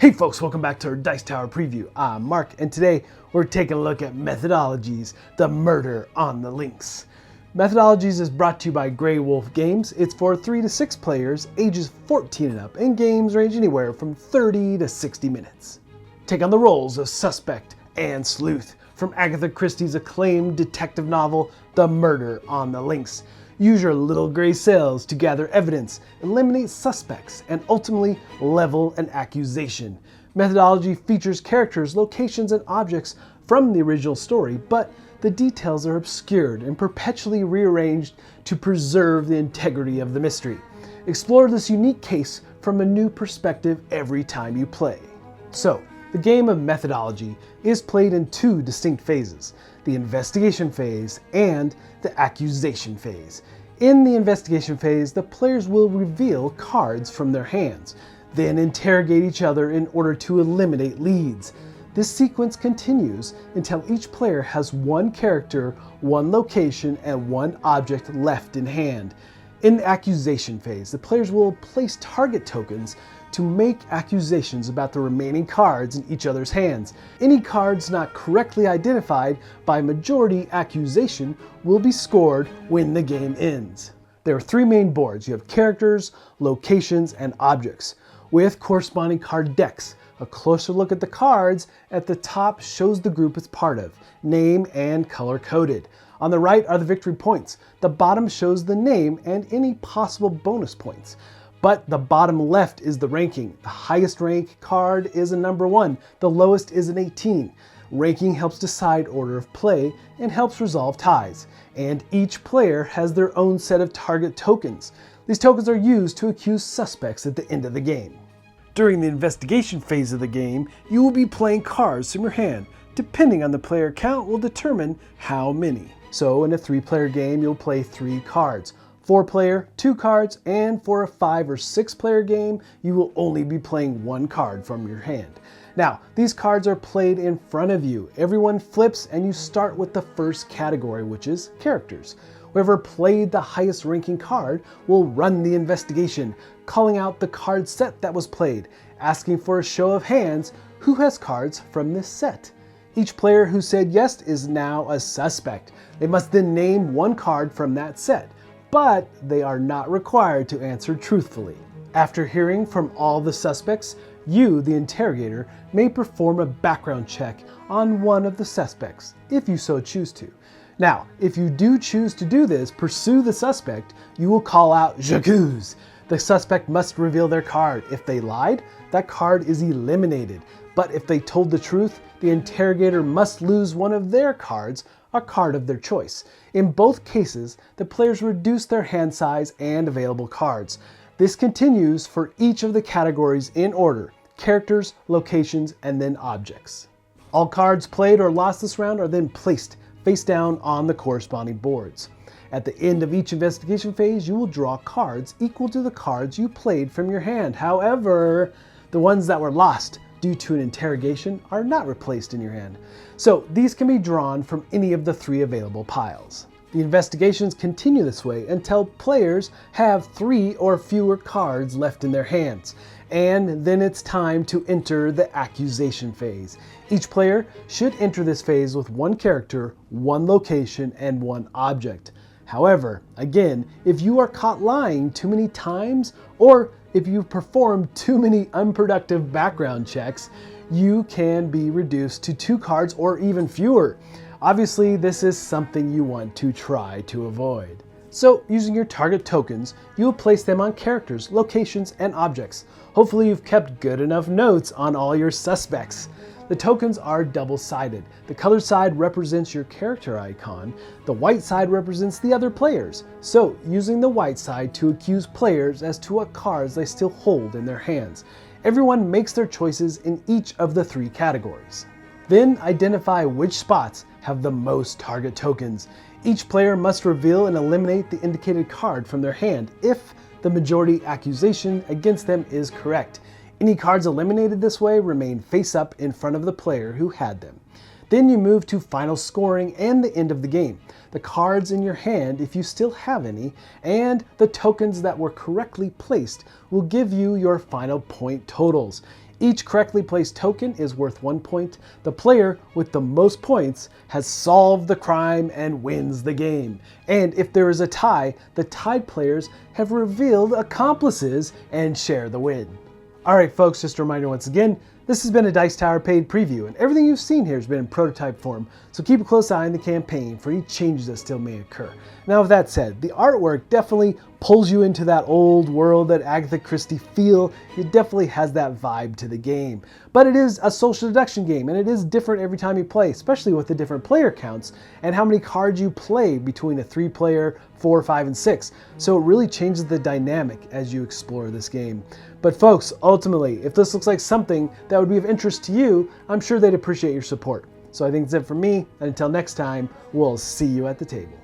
Hey folks, welcome back to our Dice Tower preview. I'm Mark, and today we're taking a look at Methodologies, The Murder on the Links. Methodologies is brought to you by Grey Wolf Games. It's for 3 to 6 players, ages 14 and up, and games range anywhere from 30 to 60 minutes. Take on the roles of suspect and sleuth from Agatha Christie's acclaimed detective novel, The Murder on the Links. Use your little gray cells to gather evidence, eliminate suspects, and ultimately level an accusation. Methodology features characters, locations, and objects from the original story, but the details are obscured and perpetually rearranged to preserve the integrity of the mystery. Explore this unique case from a new perspective every time you play. So, the game of Methodology is played in 2 distinct phases, the investigation phase and the accusation phase. In the investigation phase, the players will reveal cards from their hands, then interrogate each other in order to eliminate leads. This sequence continues until each player has 1 character, 1 location, and 1 object left in hand. In the accusation phase, the players will place target tokens to make accusations about the remaining cards in each other's hands. Any cards not correctly identified by majority accusation will be scored when the game ends. There are 3 main boards. You have characters, locations, and objects, with corresponding card decks. A closer look at the cards at the top shows the group it's part of, name and color coded. On the right are the victory points. The bottom shows the name and any possible bonus points. But the bottom left is the ranking. The highest rank card is a number 1. The lowest is an 18. Ranking helps decide order of play and helps resolve ties. And each player has their own set of target tokens. These tokens are used to accuse suspects at the end of the game. During the investigation phase of the game, you will be playing cards from your hand. Depending on the player count will determine how many. So in a 3-player game, you'll play 3 cards. 4-player, 2 cards, and for a 5 or 6-player game, you will only be playing 1 card from your hand. Now, these cards are played in front of you. Everyone flips and you start with the first category, which is characters. Whoever played the highest ranking card will run the investigation, calling out the card set that was played, asking for a show of hands who has cards from this set. Each player who said yes is now a suspect. They must then name 1 card from that set, but they are not required to answer truthfully. After hearing from all the suspects, you, the interrogator, may perform a background check on one of the suspects, if you so choose to. Now, if you do choose to do this, pursue the suspect, you will call out "J'accuse." The suspect must reveal their card. If they lied, that card is eliminated. But if they told the truth, the interrogator must lose one of their cards, a card of their choice. In both cases, the players reduce their hand size and available cards. This continues for each of the categories in order: characters, locations, and then objects. All cards played or lost this round are then placed face down on the corresponding boards. At the end of each investigation phase, you will draw cards equal to the cards you played from your hand. However, the ones that were lost due to an interrogation are not replaced in your hand. So these can be drawn from any of the 3 available piles. The investigations continue this way until players have 3 or fewer cards left in their hands. And then it's time to enter the accusation phase. Each player should enter this phase with 1 character, 1 location, and 1 object. However, again, if you are caught lying too many times, or if you perform too many unproductive background checks, you can be reduced to 2 cards or even fewer. Obviously, this is something you want to try to avoid. So, using your target tokens, you will place them on characters, locations, and objects. Hopefully you've kept good enough notes on all your suspects. The tokens are double-sided. The colored side represents your character icon. The white side represents the other players. So, using the white side to accuse players as to what cards they still hold in their hands. Everyone makes their choices in each of the 3 categories. Then identify which spots have the most target tokens. Each player must reveal and eliminate the indicated card from their hand if the majority accusation against them is correct. Any cards eliminated this way remain face up in front of the player who had them. Then you move to final scoring and the end of the game. The cards in your hand, if you still have any, and the tokens that were correctly placed will give you your final point totals. Each correctly placed token is worth 1 point. The player with the most points has solved the crime and wins the game. And if there is a tie, the tied players have revealed accomplices and share the win. Alright folks, just a reminder once again, this has been a Dice Tower paid preview, and everything you've seen here has been in prototype form, so keep a close eye on the campaign for any changes that still may occur. Now with that said, the artwork definitely pulls you into that old world, that Agatha Christie feel. It definitely has that vibe to the game. But it is a social deduction game, and it is different every time you play, especially with the different player counts and how many cards you play between a 3-player, 4, 5, and 6. So it really changes the dynamic as you explore this game. But folks, ultimately, if this looks like something that would be of interest to you, I'm sure they'd appreciate your support. So I think that's it from me, and until next time, we'll see you at the table.